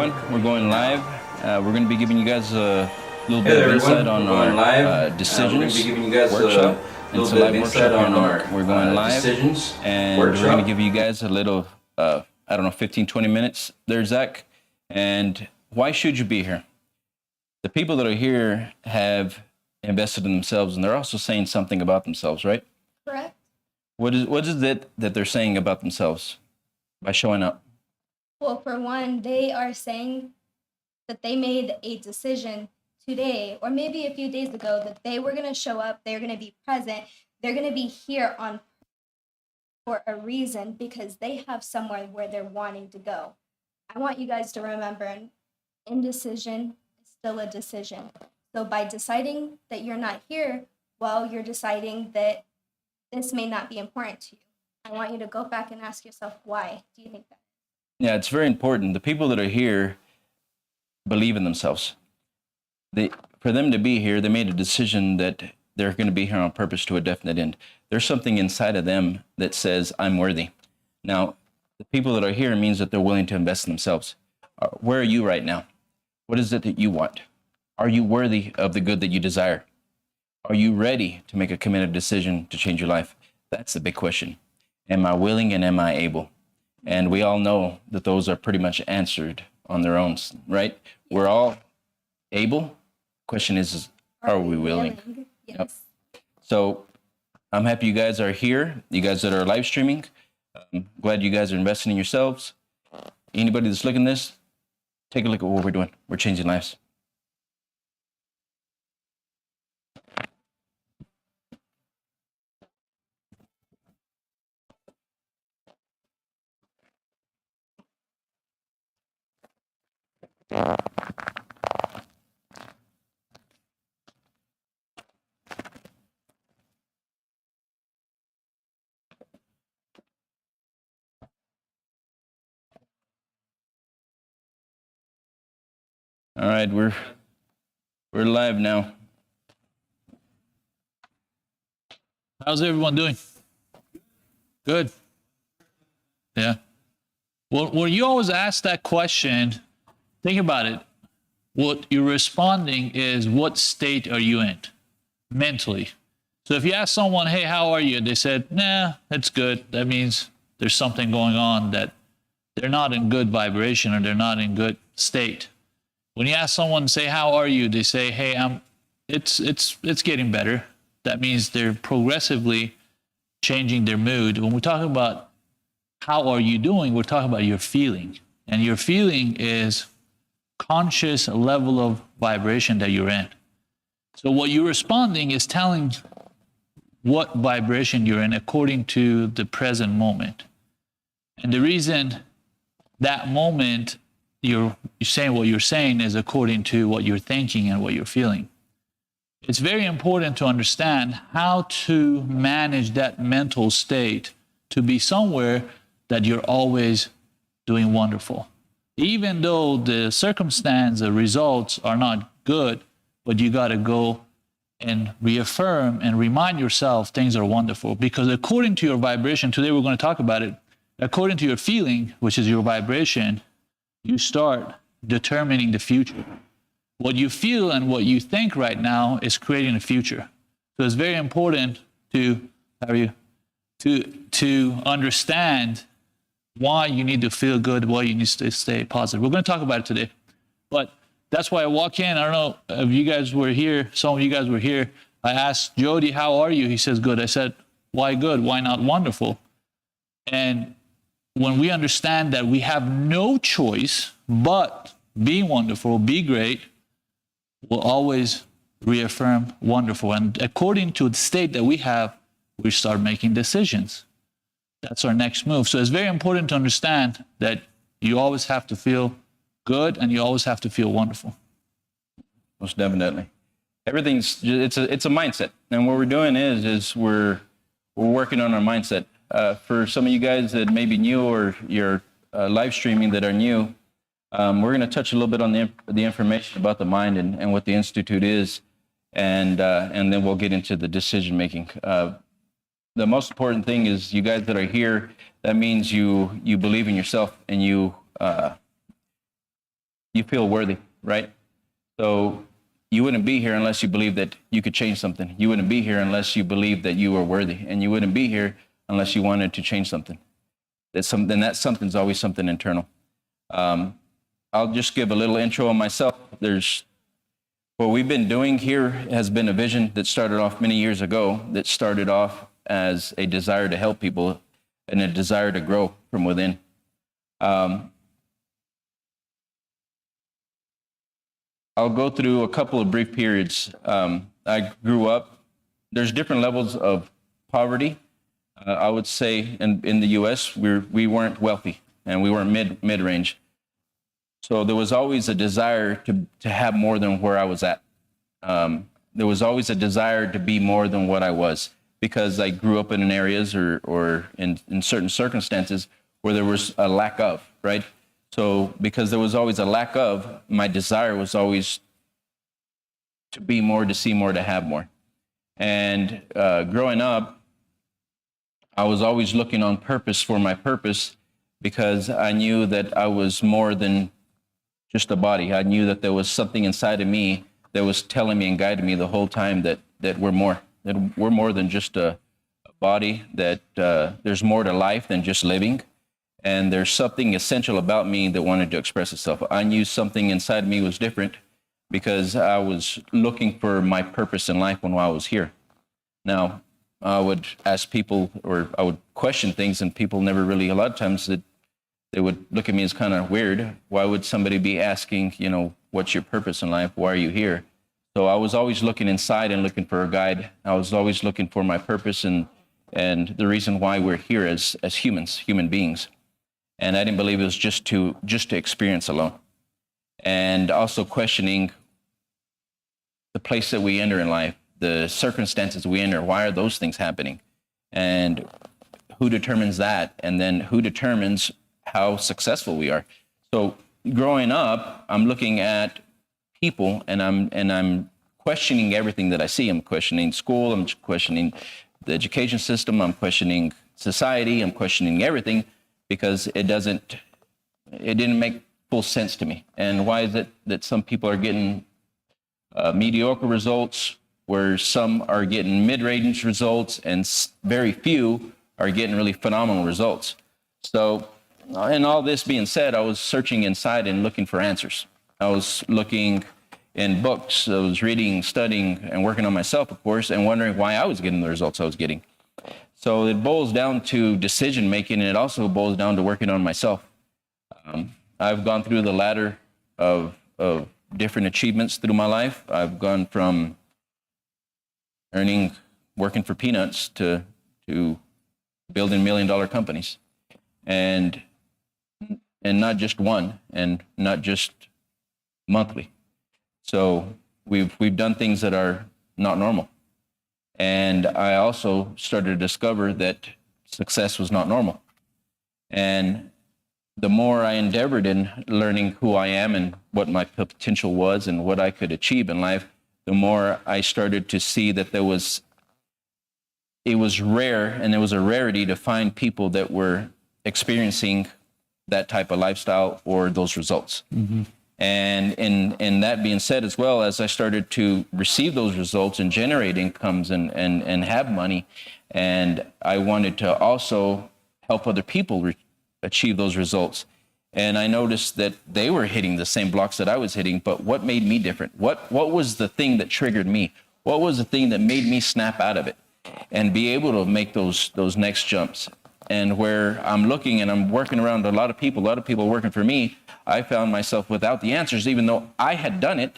everyone. We're going live. We're going to be giving you guys a little bit of insight on our decisions workshop. It's a live workshop here in Lubbock. We're going live, and we're going to give you guys a little, 15-20 minutes there, Zach. And why should you be here? The people that are here have invested in themselves, and they're also saying something about themselves, right? Correct. What is it that they're saying about themselves by showing up? Well, for one, they are saying that they made a decision today, or maybe a few days ago, that they were going to show up, they're going to be present, they're going to be here on for a reason, because they have somewhere where they're wanting to go. I want you guys to remember, indecision is still a decision. So by deciding that you're not here, well, you're deciding that this may not be important to you. I want you to go back and ask yourself, why do you think that? Yeah, it's very important. The people that are here believe in themselves. For them to be here, they made a decision that they're going to be here on purpose to a definite end. There's something inside of them that says, I'm worthy. Now, the people that are here means that they're willing to invest in themselves. Where are you right now? What is it that you want? Are you worthy of the good that you desire? Are you ready to make a committed decision to change your life? That's the big question. Am I willing and am I able? And we all know that those are pretty much answered on their own, right? We're all able. Question is are we willing? Yes. Yep. So I'm happy you guys are here. You guys that are live streaming, I'm glad you guys are investing in yourselves. Anybody that's looking at this, take a look at what we're doing. We're changing lives. All right, we're live now. How's everyone doing? Good. Yeah. Well, when you always ask that question, think about it. What you're responding is, what state are you in mentally? So if you ask someone, hey, how are you? They said, nah, that's good. That means there's something going on, that they're not in good vibration or they're not in good state. When you ask someone, say, how are you? They say, hey, it's getting better. That means they're progressively changing their mood. When we talk about how are you doing, we're talking about your feeling. And your feeling is conscious level of vibration that you're in. So what you're responding is telling what vibration you're in according to the present moment. And the reason that moment you're saying what you're saying is according to what you're thinking and what you're feeling. It's very important to understand how to manage that mental state to be somewhere that you're always doing wonderful. Even though the circumstance, the results are not good, but you got to go and reaffirm and remind yourself things are wonderful. Because according to your vibration, today we're going to talk about it, according to your feeling, which is your vibration, you start determining the future. What you feel and what you think right now is creating a future. So it's very important to understand why you need to feel good, why you need to stay positive. We're going to talk about it today. But that's why I walk in. I don't know if you guys were here. Some of you guys were here. I asked Jody, how are you? He says, good. I said, why good? Why not wonderful? And when we understand that we have no choice but be wonderful, be great, we'll always reaffirm wonderful. And according to the state that we have, we start making decisions. That's our next move. So it's very important to understand that you always have to feel good and you always have to feel wonderful. Most definitely. It's a mindset. And what we're doing is we're working on our mindset. For some of you guys that may be new or you're live streaming that are new, we're going to touch a little bit on the information about the mind and what the Institute is, and then we'll get into the decision making. The most important thing is you guys that are here, that means you believe in yourself and you you feel worthy, right? So you wouldn't be here unless you believed that you could change something. You wouldn't be here unless you believed that you were worthy, and you wouldn't be here unless you wanted to change something. That something's always something internal. I'll just give a little intro on myself. What we've been doing here has been a vision that started off many years ago, that started off as a desire to help people and a desire to grow from within. I'll go through a couple of brief periods. I grew up, there's different levels of poverty. I would say in the U.S., we weren't wealthy and we weren't mid-range. So there was always a desire to have more than where I was at. There was always a desire to be more than what I was, because I grew up in areas or in certain circumstances where there was a lack of, right? So because there was always a lack of, my desire was always to be more, to see more, to have more. And growing up, I was always looking on purpose for my purpose, because I knew that I was more than just a body. I knew that there was something inside of me that was telling me and guiding me the whole time that we're more than just a body, that there's more to life than just living. And there's something essential about me that wanted to express itself. I knew something inside me was different because I was looking for my purpose in life when I was here. Now, I would ask people, or I would question things, and people never really, a lot of times they would look at me as kind of weird. Why would somebody be asking, what's your purpose in life? Why are you here? So I was always looking inside and looking for a guide. I was always looking for my purpose and the reason why we're here as human beings. And I didn't believe it was just to experience alone. And also questioning the place that we enter in life, the circumstances we enter. Why are those things happening? And who determines that? And then who determines how successful we are? So growing up, I'm looking at people and I'm questioning everything that I see. I'm questioning school, I'm questioning the education system, I'm questioning society, I'm questioning everything, because it didn't make full sense to me. And why is it that some people are getting mediocre results, where some are getting mid-range results, and very few are getting really phenomenal results? So, and all this being said, I was searching inside and looking for answers. I was looking in books, I was reading, studying, and working on myself, of course, and wondering why I was getting the results I was getting. So it boils down to decision making, and it also boils down to working on myself. I've gone through the ladder of different achievements through my life. I've gone from working for peanuts to building $1 million companies, and not just one, and not just monthly. So we've done things that are not normal. And I also started to discover that success was not normal. And the more I endeavored in learning who I am and what my potential was and what I could achieve in life, the more I started to see that it was rare, and there was a rarity to find people that were experiencing that type of lifestyle or those results. Mm-hmm. And in that being said, as well, as I started to receive those results and generate incomes and have money, and I wanted to also help other people achieve those results. And I noticed that they were hitting the same blocks that I was hitting, but what made me different? What was the thing that triggered me? What was the thing that made me snap out of it and be able to make those next jumps? And where I'm looking and I'm working around a lot of people working for me, I found myself without the answers, even though I had done it,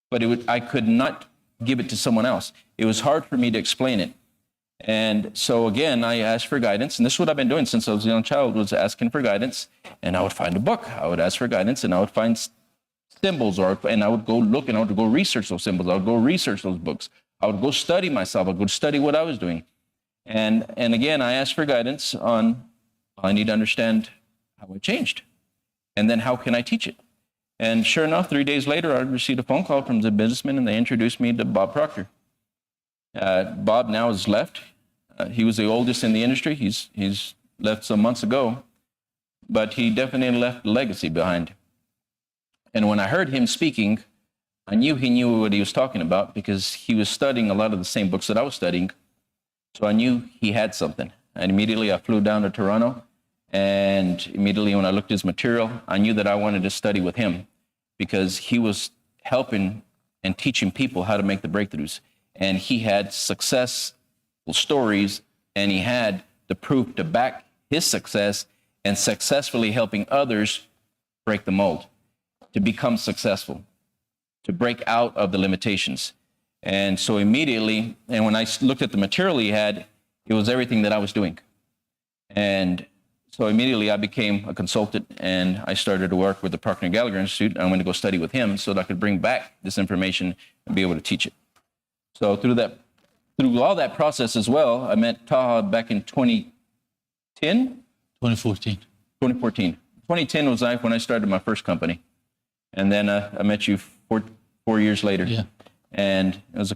but I could not give it to someone else. It was hard for me to explain it. And so again, I asked for guidance, and this is what I've been doing since I was a young child, was asking for guidance. And I would find a book, I would ask for guidance, and I would find symbols, and I would go look and I would go research those symbols. I would go research those books. I would go study myself. I would go study what I was doing. And again, I asked for guidance on, I need to understand how I changed. And then how can I teach it? And sure enough, 3 days later, I received a phone call from the businessman, and they introduced me to Bob Proctor. Bob now has left. He was the oldest in the industry. He's left some months ago, but he definitely left a legacy behind. And when I heard him speaking, I knew he knew what he was talking about because he was studying a lot of the same books that I was studying. So I knew he had something. And immediately I flew down to Toronto. And immediately when I looked at his material, I knew that I wanted to study with him because he was helping and teaching people how to make the breakthroughs. And he had successful stories, and he had the proof to back his success and successfully helping others break the mold, to become successful, to break out of the limitations. And so immediately, and when I looked at the material he had, it was everything that I was doing. And so immediately I became a consultant, and I started to work with the Procter & Gallagher Institute. I went to go study with him so that I could bring back this information and be able to teach it. So through all that process as well, I met Taha back in 2010? 2014. 2014. 2010 was when I started my first company. And then I met you four years later. Yeah. And it was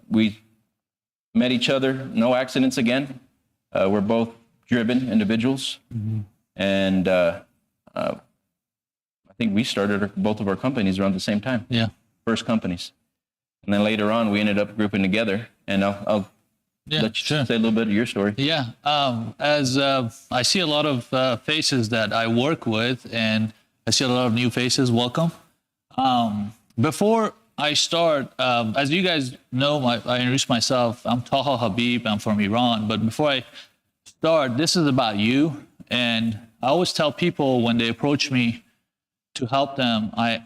we met each other, no accidents again. We're both driven individuals. Mm-hmm. And I think we started both of our companies around the same time. Yeah. First companies. And then later on, we ended up grouping together. And I'll let you say a little bit of your story. Yeah. As I see a lot of faces that I work with, and I see a lot of new faces. Welcome. Before I start, as you guys know, I introduced myself. I'm Taha Habib. I'm from Iran. But before I start, this is about you. And I always tell people when they approach me to help them, I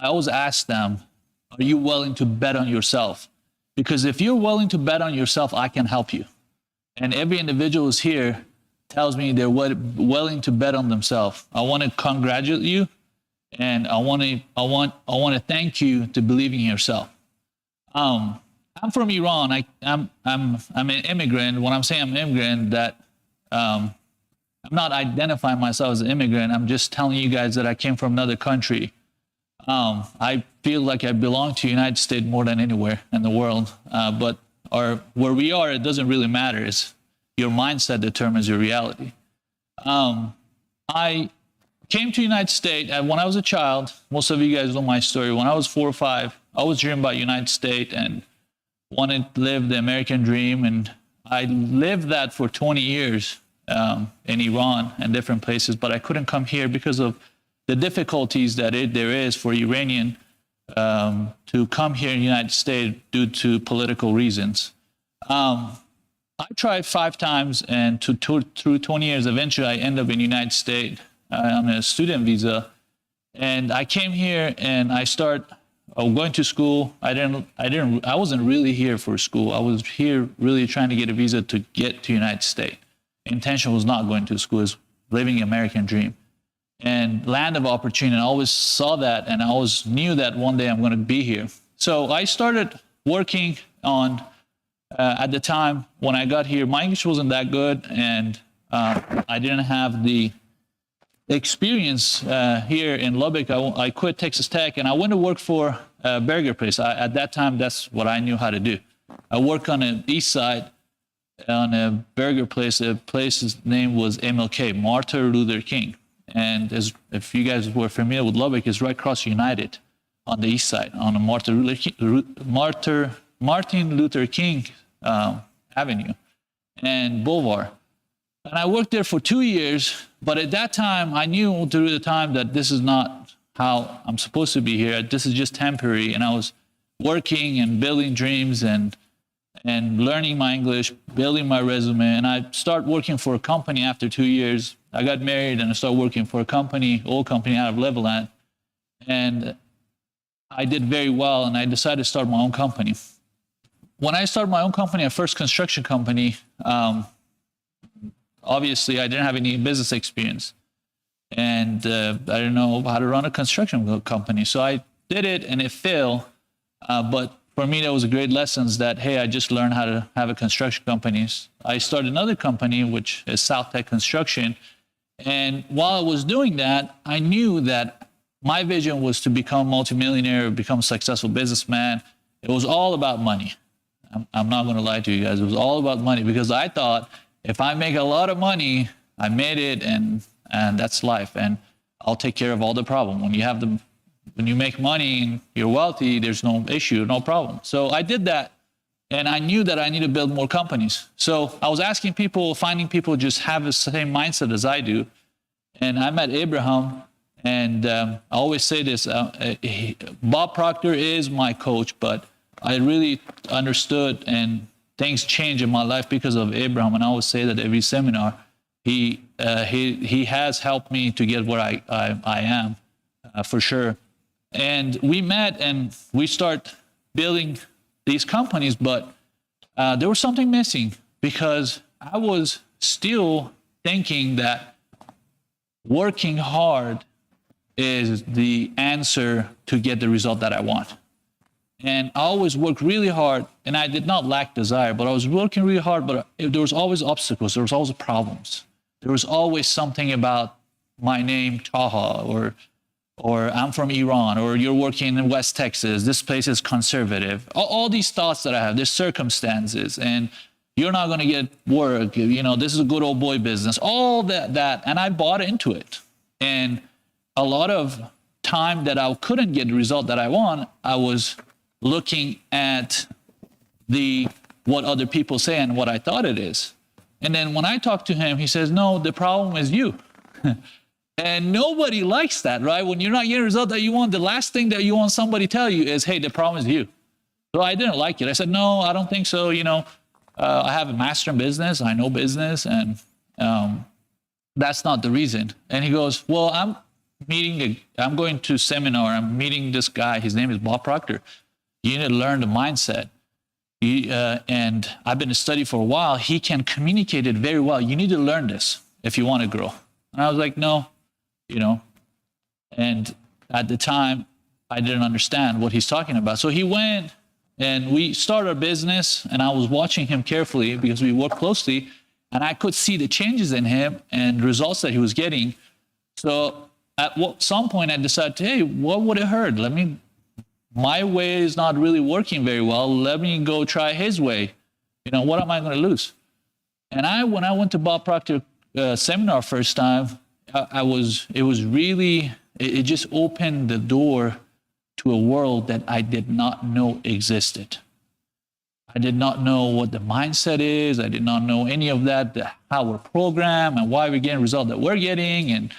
always ask them, are you willing to bet on yourself? Because if you're willing to bet on yourself, I can help you. And every individual who's here tells me they're willing to bet on themselves. I want to congratulate you, and I want to thank you to believing in yourself. I'm from Iran. I'm an immigrant. When I'm saying I'm an immigrant, that I'm not identifying myself as an immigrant. I'm just telling you guys that I came from another country. I feel like I belong to the United States more than anywhere in the world. But where we are, it doesn't really matter. It's your mindset determines your reality. I came to the United States, and when I was a child, most of you guys know my story. When I was 4 or 5, I was dreaming about United States and wanted to live the American dream. And I lived that for 20 years in Iran and different places, but I couldn't come here because of the difficulties that there is for Iranian to come here in the United States due to political reasons. I tried 5 times, and through 20 years, eventually I ended up in the United States on a student visa. And I came here and I started going to school. I wasn't really here for school. I was here really trying to get a visa to get to the United States. Intention was not going to school, it was living the American dream. And land of opportunity. I always saw that, and I always knew that one day I'm going to be here. So I started working on, at the time when I got here, my English wasn't that good, and I didn't have the experience here in Lubbock. I quit Texas Tech, and I went to work for a burger place. At that time, that's what I knew how to do. I worked on the east side on a burger place. The place's name was MLK, Martin Luther King. And if you guys were familiar with Lubbock, it's right across United on the east side, on the Martin Luther King Avenue and Boulevard. And I worked there for 2 years, but at that time, I knew through the time that this is not how I'm supposed to be here. This is just temporary. And I was working and building dreams and learning my English, building my resume. And I started working for a company after 2 years. I got married and I started working for a company, old company out of Leveland. And I did very well, and I decided to start my own company. When I started my own company, a first construction company, obviously I didn't have any business experience. And I didn't know how to run a construction company. So I did it and it failed. But for me, that was a great lesson that, hey, I just learned how to have a construction company. I started another company, which is South Tech Construction. And while I was doing that, I knew that my vision was to become a multimillionaire, become a successful businessman. It was all about money. I'm not going to lie to you guys. It was all about money because I thought if I make a lot of money, I made it, and that's life. And I'll take care of all the problem. When you have the when you make money and you're wealthy, there's no issue, no problem. So I did that. And I knew that I need to build more companies. So I was asking people, finding people just have the same mindset as I do. And I met Abraham. And I always say this, Bob Proctor is my coach, but I really understood and things changed in my life because of Abraham. And I always say that every seminar, he has helped me to get where I am, for sure. And we met and we start building these companies, but there was something missing because I was still thinking that working hard is the answer to get the result that I want. And I always worked really hard, and I did not lack desire, but I was working really hard, but there was always obstacles, there was always problems. There was always something about my name, Taha, or I'm from Iran, or you're working in West Texas, this place is conservative. All these thoughts that I have, there's circumstances, and you're not gonna get work, this is a good old boy business, all that, and I bought into it. And a lot of time that I couldn't get the result that I want, I was looking at what other people say and what I thought it is. And then when I talked to him, he says, no, the problem is you. And nobody likes that, right? When you're not getting the result that you want, the last thing that you want somebody to tell you is, hey, the problem is you. So I didn't like it. I said, no, I don't think so. I have a master in business. I know business, and that's not the reason. And he goes, well, I'm going to a seminar. I'm meeting this guy. His name is Bob Proctor. You need to learn the mindset. And I've been studying for a while. He can communicate it very well. You need to learn this if you want to grow. And I was like, no, And at the time, I didn't understand what he's talking about. So he went and we started our business, and I was watching him carefully because we worked closely, and I could see the changes in him and results that he was getting. So at some point I decided, hey, what would it hurt? My way is not really working very well. Let me go try his way. What am I going to lose? And when I went to Bob Proctor seminar first time, it just opened the door to a world that I did not know existed. I did not know what the mindset is. I did not know any of that, how we're programmed and why we're getting the result that we're getting.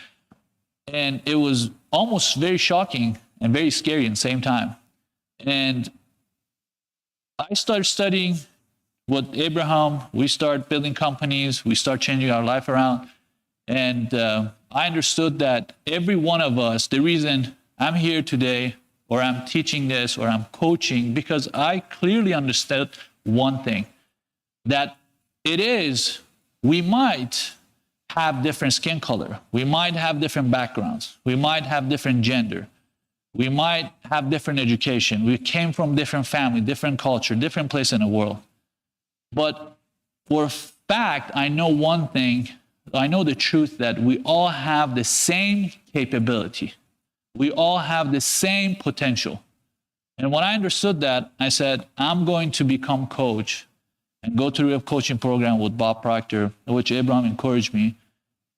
And it was almost very shocking and very scary at the same time. And I started studying with Abraham. We started building companies. We started changing our life around. And I understood that every one of us, the reason I'm here today, or I'm teaching this, or I'm coaching, because I clearly understood one thing, that we might have different skin color. We might have different backgrounds. We might have different gender. We might have different education. We came from different family, different culture, different place in the world. But for a fact, I know one thing. I know the truth that we all have the same capability. We all have the same potential. And when I understood that, I said, I'm going to become coach and go through a coaching program with Bob Proctor, which Abraham encouraged me,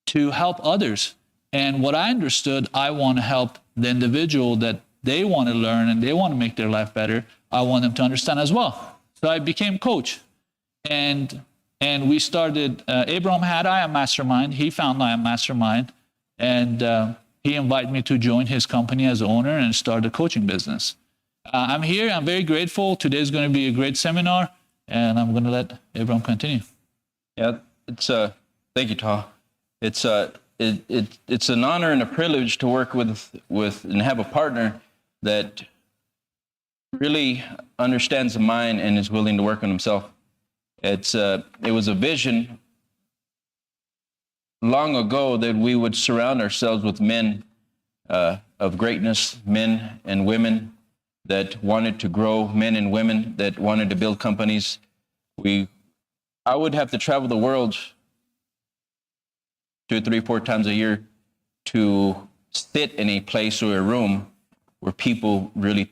to help others. And what I understood, I want to help the individual that they want to learn and they want to make their life better. I want them to understand as well. So I became coach. And we started, Abraham had I Am Mastermind. He found I Am Mastermind. And he invited me to join his company as owner and start a coaching business. I'm here. I'm very grateful. Today's going to be a great seminar. And I'm going to let Abraham continue. Yeah, thank you, Taha. It's an honor and a privilege to work with and have a partner that really understands the mind and is willing to work on himself. It was a vision long ago that we would surround ourselves with men of greatness, men and women that wanted to grow, men and women that wanted to build companies. I would have to travel the world 2, 3, 4 times a year to sit in a place or a room where people really